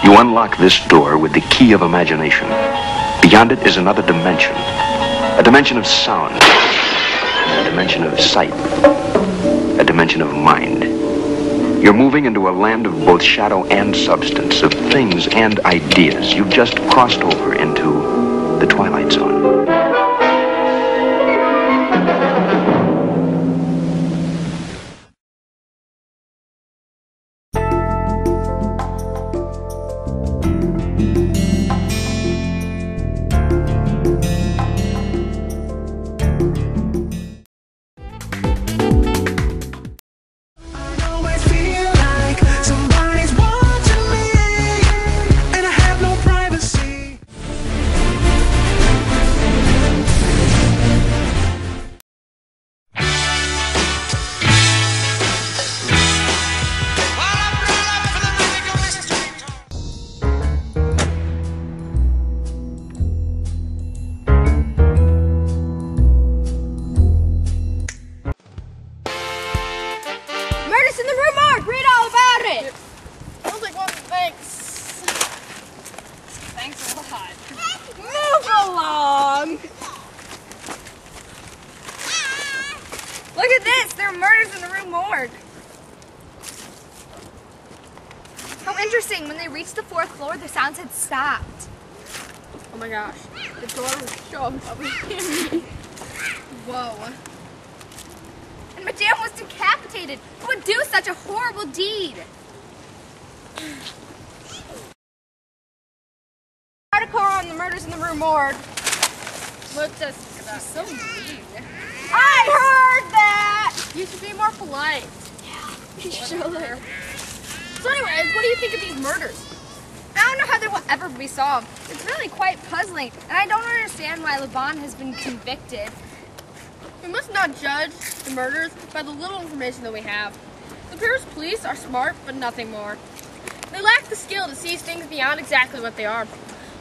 You unlock this door with the key of imagination. Beyond it is another dimension. A dimension of sound. A dimension of sight. A dimension of mind. You're moving into a land of both shadow and substance, of things and ideas. You've just crossed over into the Twilight Zone. In the room, Mark! Read all about it! Sounds like one, thanks. Thanks a lot. Move along! Look at this! There are murders in the room morgue. How interesting. When they reached the 4th floor, the sounds had stopped. Oh my gosh. The door was shoved up in me. Whoa. And Madame was decapitated. Who would do such a horrible deed? Article on the murders in the rue morgue. Look, that's so mean. I heard that! You should be more polite. Yeah, you should. So anyways, what do you think of these murders? I don't know how they will ever be solved. It's really quite puzzling, and I don't understand why Laban has been convicted. We must not judge the murders by the little information that we have. The Paris police are smart, but nothing more. They lack the skill to see things beyond exactly what they are.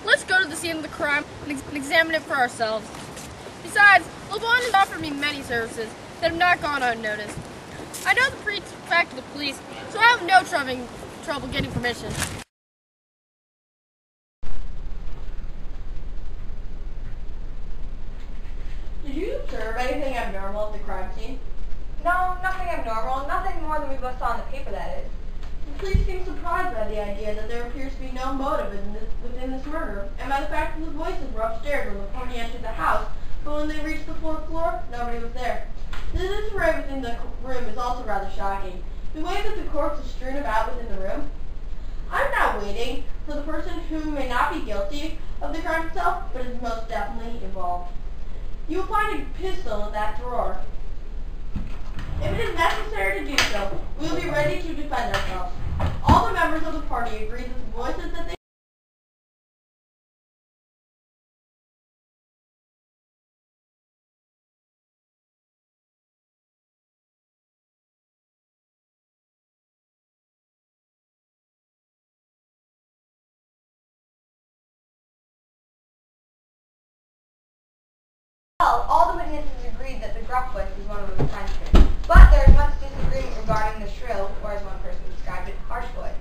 Let's go to the scene of the crime and examine it for ourselves. Besides, LeBlanc has offered me many services that have not gone unnoticed. I know the prefect of the police, so I have no trouble getting permission. Did you observe anything abnormal at the crime scene? No, nothing abnormal. Nothing more than we both saw in the paper, that is. The police seem surprised by the idea that there appears to be no motive within this murder, and by the fact that the voices were upstairs when the party entered the house, but when they reached the 4th floor, nobody was there. The disarray within the room is also rather shocking. The way that the corpse is strewn about within the room. I'm not waiting for the person who may not be guilty of the crime itself, but is most definitely involved. You will find a pistol in that drawer. If it is necessary to do so, we will be ready to defend ourselves. All the members of the party agreed that the voices that they All the witnesses agreed that the gruff voice was one of the Frenchmen, but there is much disagreement regarding the shrill, or as one person described it, harsh voice.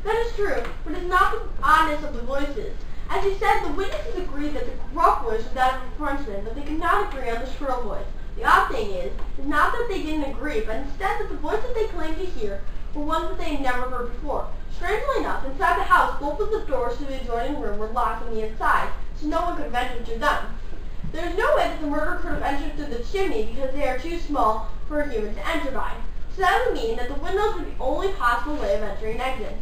That is true, but it's not the oddness of the voices. As you said, the witnesses agreed that the gruff voice was that of a Frenchman, but they could not agree on the shrill voice. The odd thing is not that they didn't agree, but instead that the voices they claimed to hear were ones that they had never heard before. Strangely enough, inside the house, both of the doors to the adjoining room were locked on the inside, so no one could venture to them. There is no way that the murderer could have entered through the chimney because they are too small for a human to enter by. So that would mean that the windows were the only possible way of entering and exiting.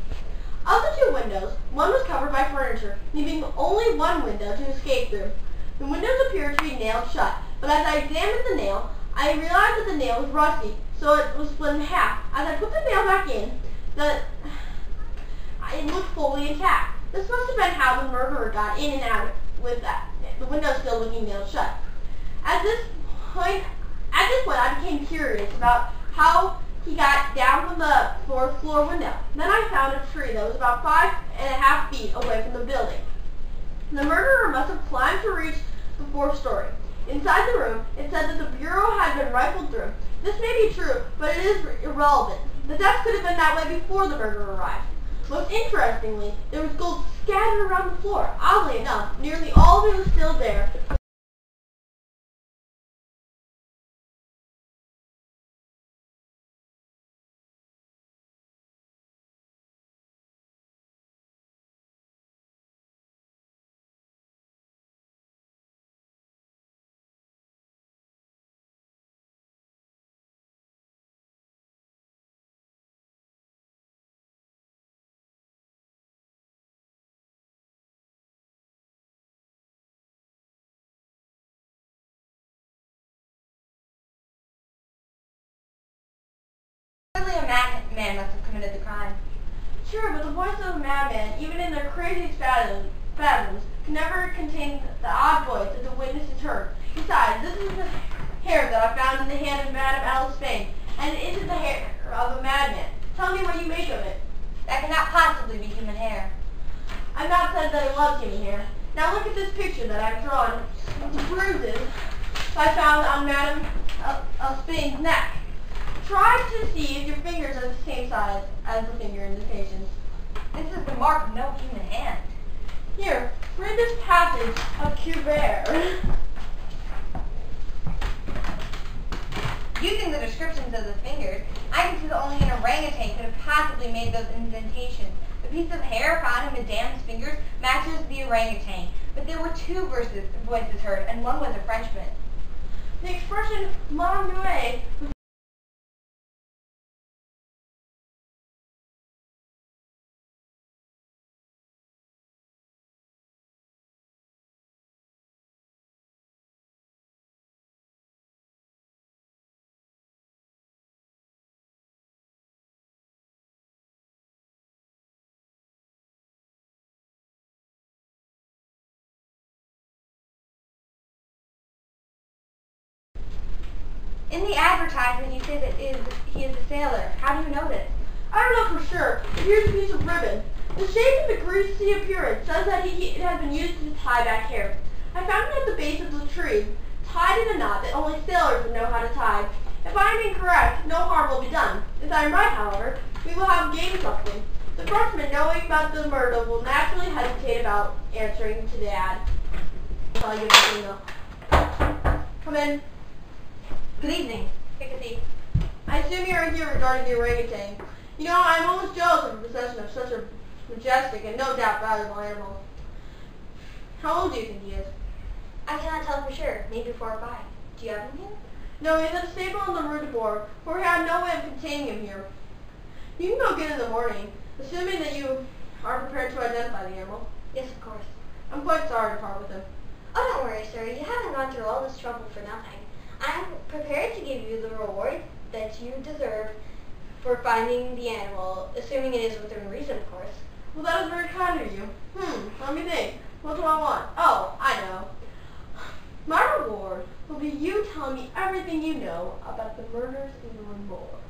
Of the 2 windows, one was covered by furniture, leaving only one window to escape through. The windows appeared to be nailed shut, but as I examined the nail, I realized that the nail was rusty, so it was split in half. As I put the nail back in, it looked fully intact. This must have been how the murderer got in and out with the window still looking nailed shut. At this point, I became curious about how he got down from the 4th floor window. Then I found a tree that was about 5.5 feet away from the building. The murderer must have climbed to reach the 4th story. Inside the room, it said that the bureau had been rifled through. This may be true, but it is irrelevant. The death could have been that way before the murderer arrived. Most interestingly, there was gold scattered around the floor. Oddly enough, nearly all of it was still there. Clearly a madman must have committed the crime. Sure, but the voice of a madman, even in their craziest spasms, can never contain the odd voice that the witnesses heard. Besides, this is the hair that I found in the hand of Madame Alice Fane, and it isn't the hair of a madman. Tell me what you make of it. That cannot possibly be human hair. I've not said that I love human hair. Now look at this picture that I've drawn of the bruises I found on Madame Fane's neck. Try to see if your fingers are the same size as the finger indications. This is the mark of no human hand. Here, read this passage of Cuvier. Using the descriptions of the fingers, I can see that only an orangutan could have possibly made those indentations. The piece of hair found in Madame's fingers matches the orangutan, but there were two voices heard, and one was a Frenchman. The expression "mon nuet" In the advertisement, you say that he is a sailor. How do you know this? I don't know for sure, but here's a piece of ribbon. The shape of the greasy appearance says that it has been used to tie back hair. I found it at the base of the tree, tied in a knot that only sailors would know how to tie. If I am incorrect, no harm will be done. If I am right, however, we will have gained something. The Frenchman, knowing about the murder, will naturally hesitate about answering to the ad. Until I give the signal. Come in. Good evening. Take a seat. I assume you are here regarding the orangutan. You know, I'm almost jealous of the possession of such a majestic and no doubt valuable animal. How old do you think he is? I cannot tell for sure. Maybe 4 or 5. Do you have him here? No, he's at a stable in the Rue de Bourg, for we have no way of containing him here. You can go get in the morning, assuming that you are prepared to identify the animal. Yes, of course. I'm quite sorry to part with him. Oh, don't worry, sir. You haven't gone through all this trouble for nothing. I'm prepared to give you the reward that you deserve for finding the animal, assuming it is within reason, of course. Well, that is very kind of you. Let me think. What do I want? Oh, I know. My reward will be you telling me everything you know about the murders in the Rue Bourg.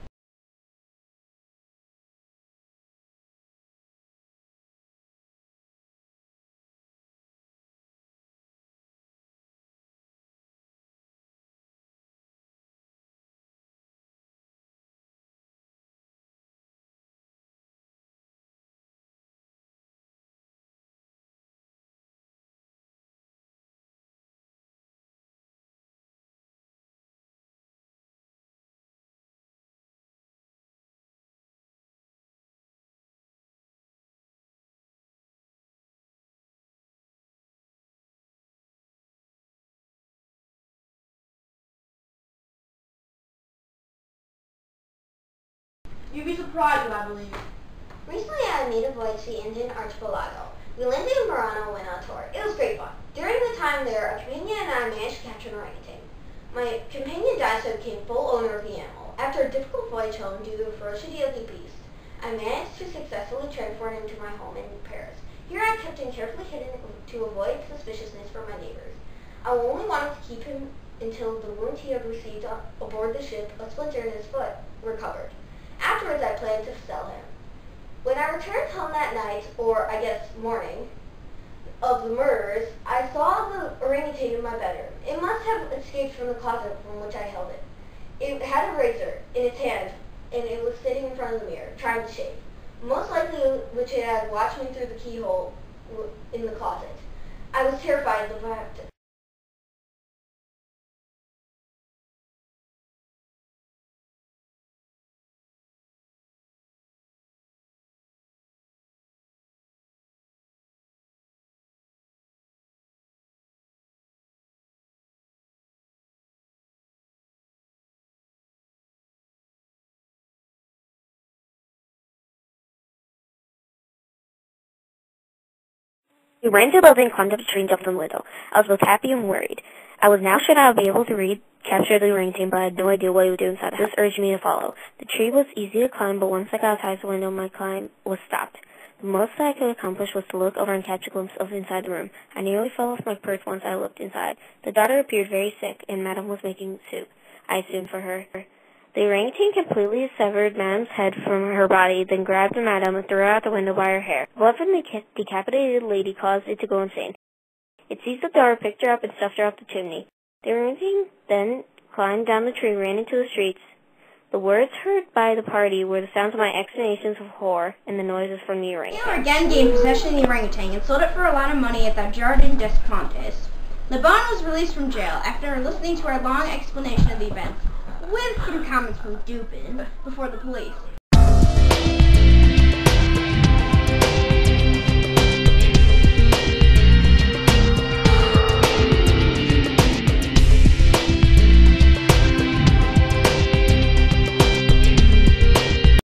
You'd be surprised what I believe. Recently, I made a voyage to the Indian archipelago. We landed in Murano and went on tour. It was great fun. During the time there, a companion and I managed to capture an orangutan. My companion died, so I became full owner of the animal. After a difficult voyage home due to the ferocity of the beast, I managed to successfully transport him to my home in Paris. Here I kept him carefully hidden to avoid suspiciousness from my neighbors. I only wanted to keep him until the wound he had received aboard the ship, a splinter in his foot, recovered. Afterwards, I planned to sell him. When I returned home that night, or I guess morning, of the murders, I saw the orangutan in my bedroom. It must have escaped from the closet from which I held it. It had a razor in its hand, and it was sitting in front of the mirror, trying to shave. most likely which it had watched me through the keyhole in the closet. I was terrified of the fact We ran to the building, climbed up the tree, and jumped on the window. I was both happy and worried. I was now sure I would be able to capture the orangutan, but I had no idea what he would do inside. This urged me to follow. The tree was easy to climb, but once I got outside the window, my climb was stopped. The most I could accomplish was to look over and catch a glimpse of inside the room. I nearly fell off my perch once I looked inside. The daughter appeared very sick, and Madame was making soup, I assumed, for her. The orangutan completely severed Madame's head from her body, then grabbed Madame and threw her out the window by her hair. The blood from the decapitated lady caused it to go insane. It seized the daughter, picked her up, and stuffed her up the chimney. The orangutan then climbed down the tree and ran into the streets. The words heard by the party were the sounds of my exclamations of horror and the noises from the orangutan. Fianl again gained possession of the orangutan and sold it for a lot of money at the Jardin des Plantes. Le Bon was released from jail after listening to our long explanation of the events, with some comments from Dupin before the police.